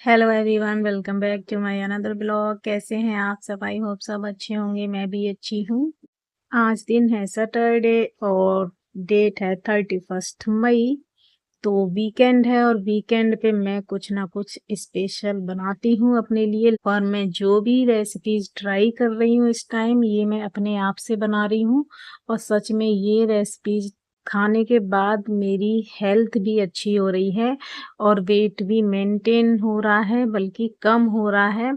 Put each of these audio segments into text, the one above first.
Hello everyone, welcome back to my another blog. कैसे हैं आप सब? आई होप सब अच्छे होंगे। मैं भी अच्छी हूँ। आज दिन है सैटरडे और डेट है 31 मई। तो वीकेंड है और वीकेंड पे मैं कुछ ना कुछ स्पेशल बनाती हूँ अपने लिए। और मैं जो भी रेसिपीज ट्राई कर रही हूँ इस टाइम, ये मैं अपने आप से बना रही हूँ। और सच में ये रेसिपीज खाने के बाद मेरी हेल्थ भी अच्छी हो रही है और वेट भी मेंटेन हो रहा है, बल्कि कम हो रहा है।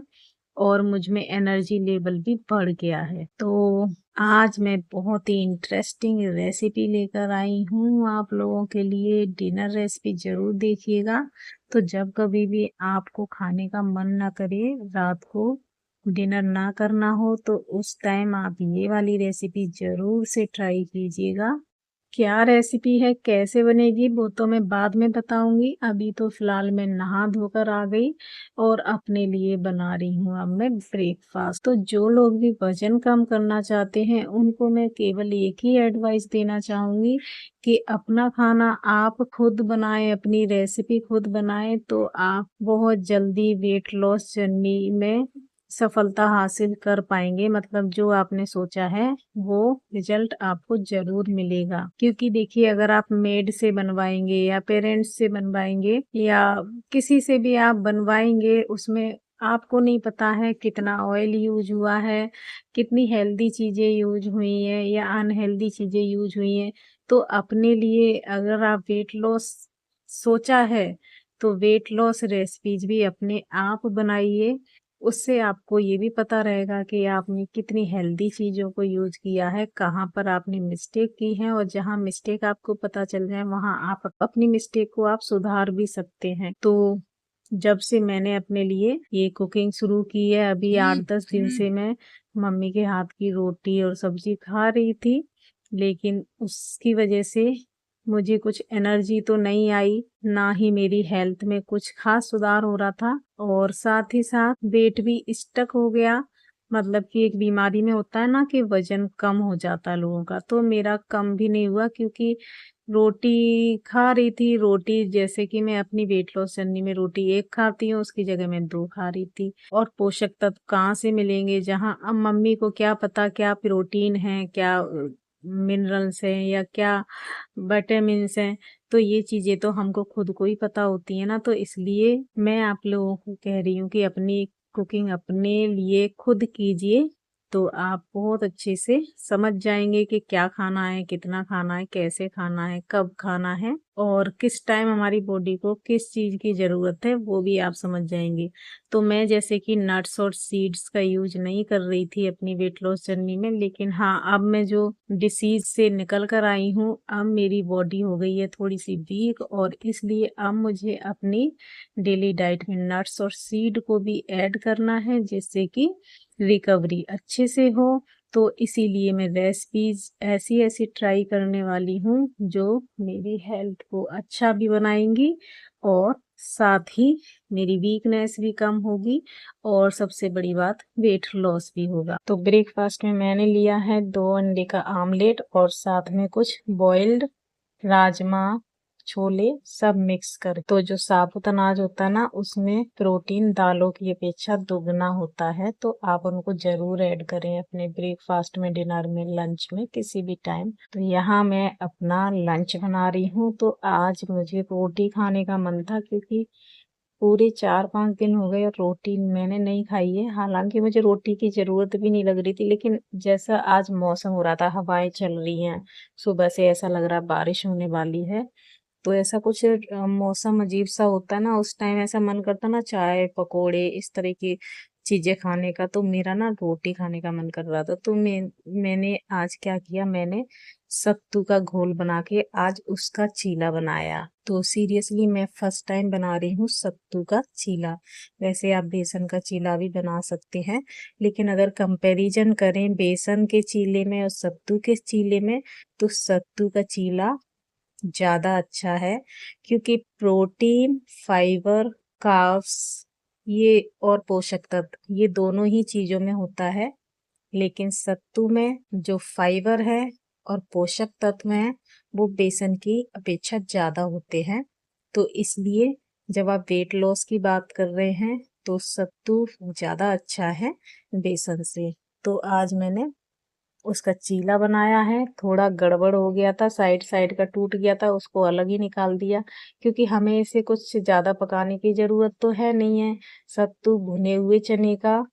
और मुझ में एनर्जी लेवल भी बढ़ गया है। तो आज मैं बहुत ही इंटरेस्टिंग रेसिपी लेकर आई हूँ आप लोगों के लिए। डिनर रेसिपी जरूर देखिएगा। तो जब कभी भी आपको खाने का मन ना करे, रात को डिनर ना करना हो, तो उस टाइम आप ये वाली रेसिपी जरूर से ट्राई कीजिएगा। क्या रेसिपी है, कैसे बनेगी, वो तो मैं बाद में बताऊंगी। अभी तो फिलहाल मैं नहा धोकर आ गई और अपने लिए बना रही हूँ अब मैं ब्रेकफास्ट। तो जो लोग भी वजन कम करना चाहते हैं, उनको मैं केवल एक ही एडवाइस देना चाहूंगी कि अपना खाना आप खुद बनाएं, अपनी रेसिपी खुद बनाएं, तो आप बहुत जल्दी वेट लॉस जर्नी में सफलता हासिल कर पाएंगे। मतलब जो आपने सोचा है वो रिजल्ट आपको जरूर मिलेगा। क्योंकि देखिए, अगर आप मेड से बनवाएंगे या पेरेंट्स से बनवाएंगे या किसी से भी आप बनवाएंगे, उसमें आपको नहीं पता है कितना ऑयल यूज हुआ है, कितनी हेल्दी चीजें यूज हुई हैं या अनहेल्दी चीजें यूज हुई हैं। तो अपने लिए अगर आप वेट लॉस सोचा है, तो वेट लॉस रेसिपीज भी अपने आप बनाइए। उससे आपको ये भी पता रहेगा कि आपने कितनी हेल्दी चीज़ों को यूज़ किया है, कहाँ पर आपने मिस्टेक की है। और जहाँ मिस्टेक आपको पता चल जाए, वहाँ आप अपनी मिस्टेक को आप सुधार भी सकते हैं। तो जब से मैंने अपने लिए ये कुकिंग शुरू की है, अभी 8-10 दिन से मैं मम्मी के हाथ की रोटी और सब्जी खा रही थी। लेकिन उसकी वजह से मुझे कुछ एनर्जी तो नहीं आई, ना ही मेरी हेल्थ में कुछ खास सुधार हो रहा था। और साथ ही साथ वेट भी स्टक हो गया। मतलब कि एक बीमारी में होता है ना कि वजन कम हो जाता है लोगों का, तो मेरा कम भी नहीं हुआ। क्योंकि रोटी खा रही थी, रोटी जैसे कि मैं अपनी वेट लॉस जर्नी में रोटी एक खाती हूँ, उसकी जगह मैं 2 खा रही थी। और पोषक तत्व कहाँ से मिलेंगे, जहाँ अब मम्मी को क्या पता क्या प्रोटीन है, क्या मिनरल्स हैं या क्या विटामिन्स हैं। तो ये चीज़ें तो हमको खुद को ही पता होती है ना। तो इसलिए मैं आप लोगों को कह रही हूँ कि अपनी कुकिंग अपने लिए खुद कीजिए, तो आप बहुत अच्छे से समझ जाएंगे कि क्या खाना है, कितना खाना है, कैसे खाना है, कब खाना है और किस टाइम हमारी बॉडी को किस चीज़ की ज़रूरत है, वो भी आप समझ जाएंगे। तो मैं जैसे कि नट्स और सीड्स का यूज नहीं कर रही थी अपनी वेट लॉस जर्नी में, लेकिन हाँ, अब मैं जो डिसीज से निकल कर आई हूँ, अब मेरी बॉडी हो गई है थोड़ी सी वीक, और इसलिए अब मुझे अपनी डेली डाइट में नट्स और सीड को भी ऐड करना है, जिससे कि रिकवरी अच्छे से हो। तो इसीलिए मैं रेसिपीज ऐसी ऐसी ट्राई करने वाली हूँ जो मेरी हेल्थ को अच्छा भी बनाएंगी और साथ ही मेरी वीकनेस भी कम होगी और सबसे बड़ी बात, वेट लॉस भी होगा। तो ब्रेकफास्ट में मैंने लिया है 2 अंडे का आमलेट और साथ में कुछ बॉइल्ड राजमा, छोले सब मिक्स कर। तो जो साबुत अनाज होता है ना, उसमें प्रोटीन दालों की अपेक्षा दुगना होता है। तो आप उनको जरूर ऐड करें अपने ब्रेकफास्ट में, डिनर में, लंच में, किसी भी टाइम। तो यहाँ मैं अपना लंच बना रही हूँ। तो आज मुझे रोटी खाने का मन था, क्योंकि पूरे 4-5 दिन हो गए और रोटी मैंने नहीं खाई है। हालांकि मुझे रोटी की जरूरत भी नहीं लग रही थी, लेकिन जैसा आज मौसम हो रहा था, हवाएं चल रही हैं, सुबह से ऐसा लग रहा बारिश होने वाली है। तो ऐसा कुछ मौसम अजीब सा होता है ना, उस टाइम ऐसा मन करता ना चाय पकोड़े इस तरह की चीजें खाने का। तो मेरा ना रोटी खाने का मन कर रहा था। तो मैंने आज क्या किया, मैंने सत्तू का घोल बना के आज उसका चीला बनाया। तो सीरियसली मैं फर्स्ट टाइम बना रही हूँ सत्तू का चीला। वैसे आप बेसन का चीला भी बना सकते हैं, लेकिन अगर कंपैरिजन करें बेसन के चीले में और सत्तू के चीले में, तो सत्तू का चीला ज्यादा अच्छा है। क्योंकि प्रोटीन, फाइबर, कार्ब्स ये और पोषक तत्व ये दोनों ही चीजों में होता है। लेकिन सत्तू में जो फाइबर है और पोषक तत्व हैं, वो बेसन की अपेक्षा ज्यादा होते हैं। तो इसलिए जब आप वेट लॉस की बात कर रहे हैं तो सत्तू ज़्यादा अच्छा है बेसन से। तो आज मैंने उसका चीला बनाया है। थोड़ा गड़बड़ हो गया था, साइड साइड का टूट गया था, उसको अलग ही निकाल दिया क्योंकि हमें इसे कुछ ज़्यादा पकाने की ज़रूरत तो है नहीं है। सत्तू भुने हुए चने का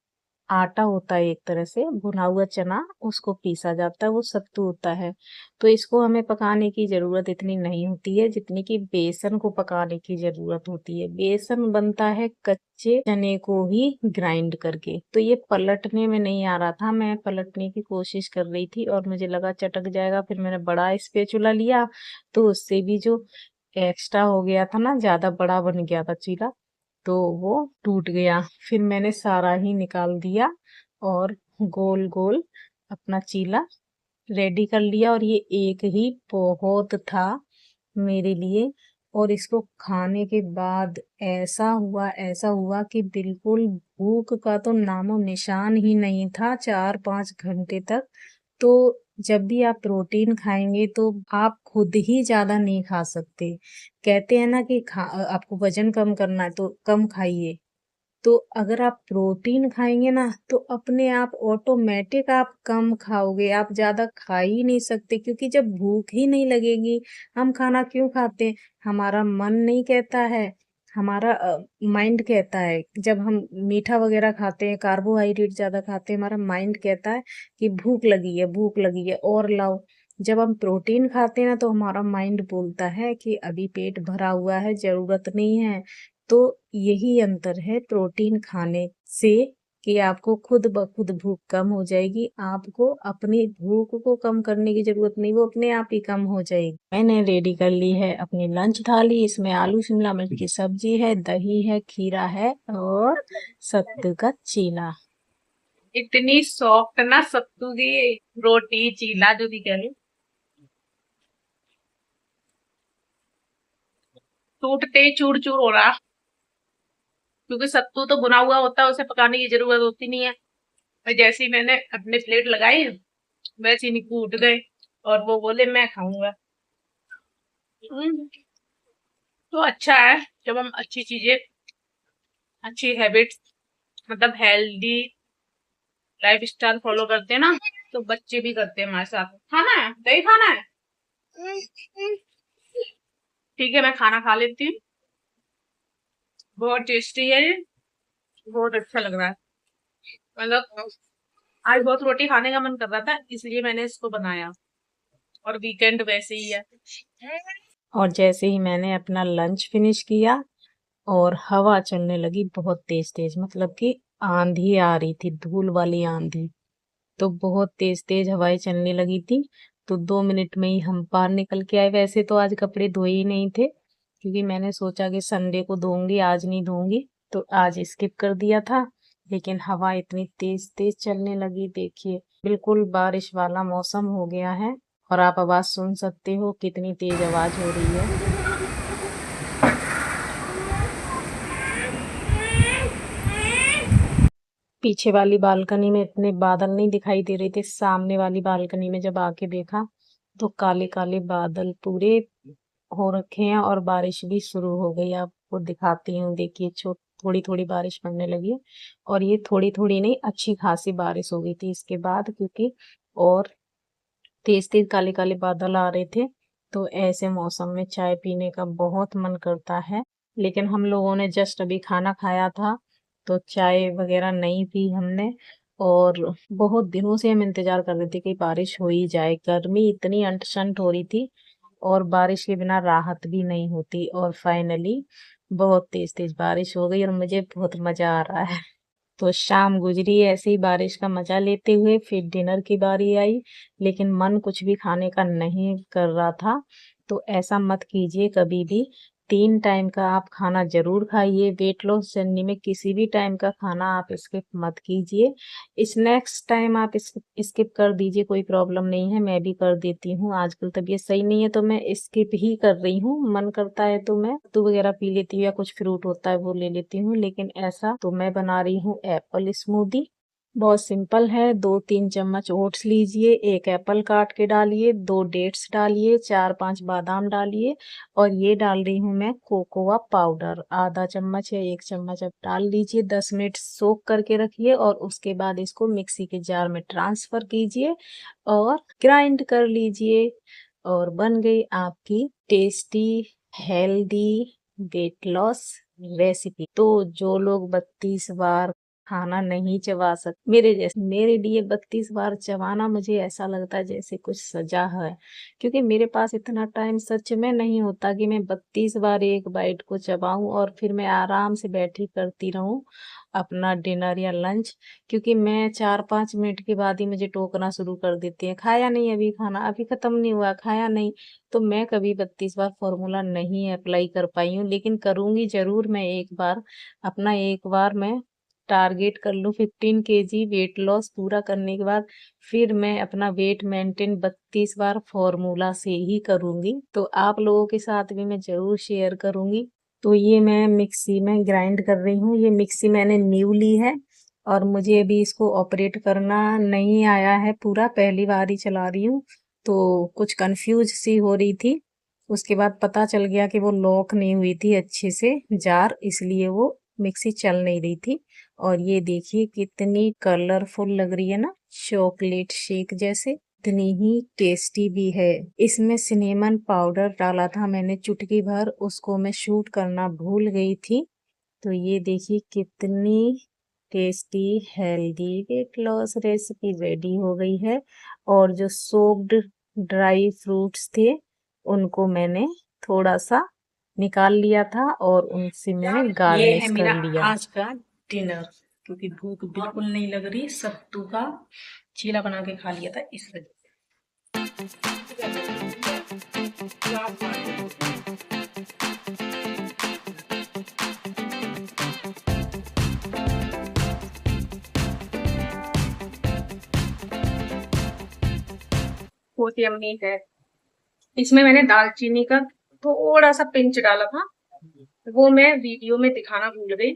आटा होता है, एक तरह से भुना हुआ चना, उसको पीसा जाता है, वो सत्तू होता है। तो इसको हमें पकाने की ज़रूरत इतनी नहीं होती है जितनी कि बेसन को पकाने की ज़रूरत होती है। बेसन बनता है कच्चे चने को ही ग्राइंड करके। तो ये पलटने में नहीं आ रहा था, मैं पलटने की कोशिश कर रही थी और मुझे लगा चटक जाएगा। फिर मैंने बड़ा स्पैचुला लिया तो उससे भी जो एक्स्ट्रा हो गया था ना, ज़्यादा बड़ा बन गया था चीला, तो वो टूट गया। फिर मैंने सारा ही निकाल दिया और गोल गोल अपना चीला रेडी कर लिया। और ये एक ही बहुत था मेरे लिए। और इसको खाने के बाद ऐसा हुआ कि बिल्कुल भूख का तो नामो निशान ही नहीं था 4-5 घंटे तक। तो जब भी आप प्रोटीन खाएंगे तो आप खुद ही ज्यादा नहीं खा सकते। कहते हैं ना कि आपको वजन कम करना है तो कम खाइए। तो अगर आप प्रोटीन खाएंगे ना तो अपने आप ऑटोमेटिक आप कम खाओगे, आप ज्यादा खा ही नहीं सकते क्योंकि जब भूख ही नहीं लगेगी हम खाना क्यों खाते हैं? हमारा मन नहीं कहता है, हमारा माइंड कहता है। जब हम मीठा वगैरह खाते हैं, कार्बोहाइड्रेट ज्यादा खाते हैं, हमारा माइंड कहता है कि भूख लगी है, भूख लगी है और लाओ। जब हम प्रोटीन खाते हैं ना तो हमारा माइंड बोलता है कि अभी पेट भरा हुआ है, जरूरत नहीं है। तो यही अंतर है प्रोटीन खाने से कि आपको खुद ब खुद भूख कम हो जाएगी। आपको अपनी भूख को कम करने की जरूरत नहीं, वो अपने आप ही कम हो जाएगी। मैंने रेडी कर ली है अपनी लंच थाली। इसमें आलू शिमला मिर्च की सब्जी है, दही है, खीरा है और सत्तू का चीला। इतनी सॉफ्ट ना सत्तू की रोटी चीला जो भी कह लो, टूटते ही चूर चूर हो रहा। क्योंकि सत्तू तो भुना हुआ होता है, उसे पकाने की जरूरत होती नहीं है। और जैसे ही मैंने अपने प्लेट लगाई वैसे ही निकू उठ गए और वो बोले मैं खाऊंगा। हम्म, तो अच्छा है जब हम अच्छी चीजें, अच्छी हैबिट्स, मतलब हेल्दी लाइफ स्टाइल फॉलो करते हैं ना, तो बच्चे भी करते हैं हमारे साथ। खाना है दही खाना है, ठीक है मैं खाना खा लेती हूँ। बहुत टेस्टी है ये, बहुत अच्छा लग रहा है। मतलब आज बहुत रोटी खाने का मन कर रहा था इसलिए मैंने इसको बनाया। और वीकेंड वैसे ही है। और जैसे ही मैंने अपना लंच फिनिश किया और हवा चलने लगी बहुत तेज तेज, मतलब कि आंधी आ रही थी, धूल वाली आंधी। तो बहुत तेज तेज हवाएं चलने लगी थी। तो 2 मिनट में ही हम बाहर निकल के आए। वैसे तो आज कपड़े धोए ही नहीं थे क्योंकि मैंने सोचा कि संडे को धोऊंगी, आज नहीं धोऊंगी, तो आज स्किप कर दिया था। लेकिन हवा इतनी तेज तेज चलने लगी, देखिए बिल्कुल बारिश वाला मौसम हो गया है। और आप आवाज सुन सकते हो कितनी तेज आवाज हो रही है। पीछे वाली बालकनी में इतने बादल नहीं दिखाई दे रहे थे, सामने वाली बालकनी में जब आके देखा तो काले काले बादल पूरे हो रखे हैं और बारिश भी शुरू हो गई। आपको दिखाती हूँ, देखिए थोड़ी थोड़ी बारिश पड़ने लगी है। और ये थोड़ी थोड़ी नहीं, अच्छी खासी बारिश हो गई थी इसके बाद, क्योंकि और तेज तेज काले काले बादल आ रहे थे। तो ऐसे मौसम में चाय पीने का बहुत मन करता है। लेकिन हम लोगों ने जस्ट अभी खाना खाया था तो चाय वगैरह नहीं पी हमने। और बहुत दिनों से हम इंतजार कर रहे थे कि बारिश हो ही जाए, गर्मी इतनी अंटशंट हो रही थी और बारिश के बिना राहत भी नहीं होती। और फाइनली बहुत तेज तेज बारिश हो गई और मुझे बहुत मजा आ रहा है। तो शाम गुजरी ऐसे ही बारिश का मजा लेते हुए। फिर डिनर की बारी आई, लेकिन मन कुछ भी खाने का नहीं कर रहा था। तो ऐसा मत कीजिए कभी भी। 3 टाइम का आप खाना जरूर खाइए। वेट लॉस जर्नी में किसी भी टाइम का खाना आप स्किप मत कीजिए। स्नैक्स टाइम आप स्किप कर दीजिए, कोई प्रॉब्लम नहीं है, मैं भी कर देती हूँ। आजकल तबीयत सही नहीं है तो मैं स्किप ही कर रही हूँ। मन करता है तो मैं दूध वगैरह पी लेती हूँ या कुछ फ्रूट होता है वो ले लेती हूँ। लेकिन ऐसा तो मैं बना रही हूँ एप्पल स्मूदी। बहुत सिंपल है। 2-3 चम्मच ओट्स लीजिए, 1 एप्पल काट के डालिए, 2 डेट्स डालिए, 4-5 बादाम डालिए और ये डाल रही हूँ मैं कोकोआ पाउडर, आधा चम्मच या 1 चम्मच अब डाल लीजिए। 10 मिनट सोक करके रखिए और उसके बाद इसको मिक्सी के जार में ट्रांसफर कीजिए और ग्राइंड कर लीजिए और बन गई आपकी tasty healthy weight loss recipe. तो जो लोग 32 बार खाना नहीं चबा सकते मेरे जैसे, मेरे लिए 32 बार चबाना मुझे ऐसा लगता है जैसे कुछ सजा है, क्योंकि मेरे पास इतना टाइम सच में नहीं होता कि मैं 32 बार एक बाइट को चबाऊं और फिर मैं आराम से बैठी करती रहूं अपना डिनर या लंच, क्योंकि मैं 4-5 मिनट के बाद ही मुझे टोकना शुरू कर देती है, खाया नहीं अभी, खाना अभी खत्म नहीं हुआ, खाया नहीं। तो मैं कभी 32 बार फॉर्मूला नहीं अप्लाई कर पाई हूँ, लेकिन करूंगी जरूर मैं एक बार। अपना एक बार मैं टारगेट कर लूँ 15 केजी वेट लॉस पूरा करने के बाद, फिर मैं अपना वेट मेंटेन 32 बार फॉर्मूला से ही करूंगी। तो आप लोगों के साथ भी मैं जरूर शेयर करूंगी। तो ये मैं मिक्सी में ग्राइंड कर रही हूँ। ये मिक्सी मैंने न्यू ली है और मुझे अभी इसको ऑपरेट करना नहीं आया है पूरा, पहली बार ही चला रही हूँ, तो कुछ कंफ्यूज सी हो रही थी। उसके बाद पता चल गया कि वो लॉक नहीं हुई थी अच्छे से जार, इसलिए वो मिक्सी चल नहीं रही थी। और ये देखिए कितनी कलरफुल लग रही है ना, चॉकलेट शेक जैसे, इतनी ही टेस्टी भी है। इसमें सिनेमन पाउडर डाला था मैंने चुटकी भर, उसको मैं शूट करना भूल गई थी। तो ये देखिए कितनी tasty healthy weight loss recipe ready हो गई है। और जो सोक्ड ड्राई फ्रूट्स थे उनको मैंने थोड़ा सा निकाल लिया था और उनसे मैंने ये है गार्निश कर मेरा लिया। आज का डिनर, क्योंकि भूख बिल्कुल नहीं लग रही, सत्तू का चीला बना के खा लिया था इस वजह बहुत यम्मी है। इसमें मैंने दालचीनी का थोड़ा सा पिंच डाला था, वो मैं वीडियो में दिखाना भूल गई।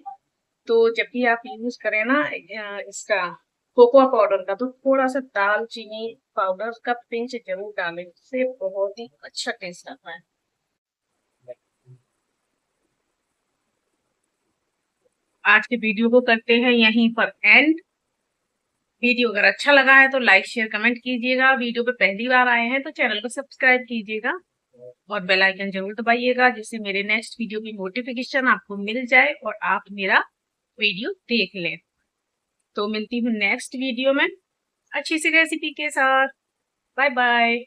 तो जब भी आप यूज करें ना इसका कोकोआ पाउडर का, तो थोड़ा सा दालचीनी पाउडर का पिंच जरूर डालें, इससे बहुत ही अच्छा टेस्ट आता है। आज के वीडियो को करते हैं यहीं पर एंड। वीडियो अगर अच्छा लगा है तो लाइक शेयर कमेंट कीजिएगा। वीडियो पे पहली बार आए हैं तो चैनल को सब्सक्राइब कीजिएगा और बेल आइकन जरूर दबाइएगा, जिससे मेरे नेक्स्ट वीडियो की नोटिफिकेशन आपको मिल जाए और आप मेरा वीडियो देख लें। तो मिलती हूँ नेक्स्ट वीडियो में अच्छी सी रेसिपी के साथ। Bye bye.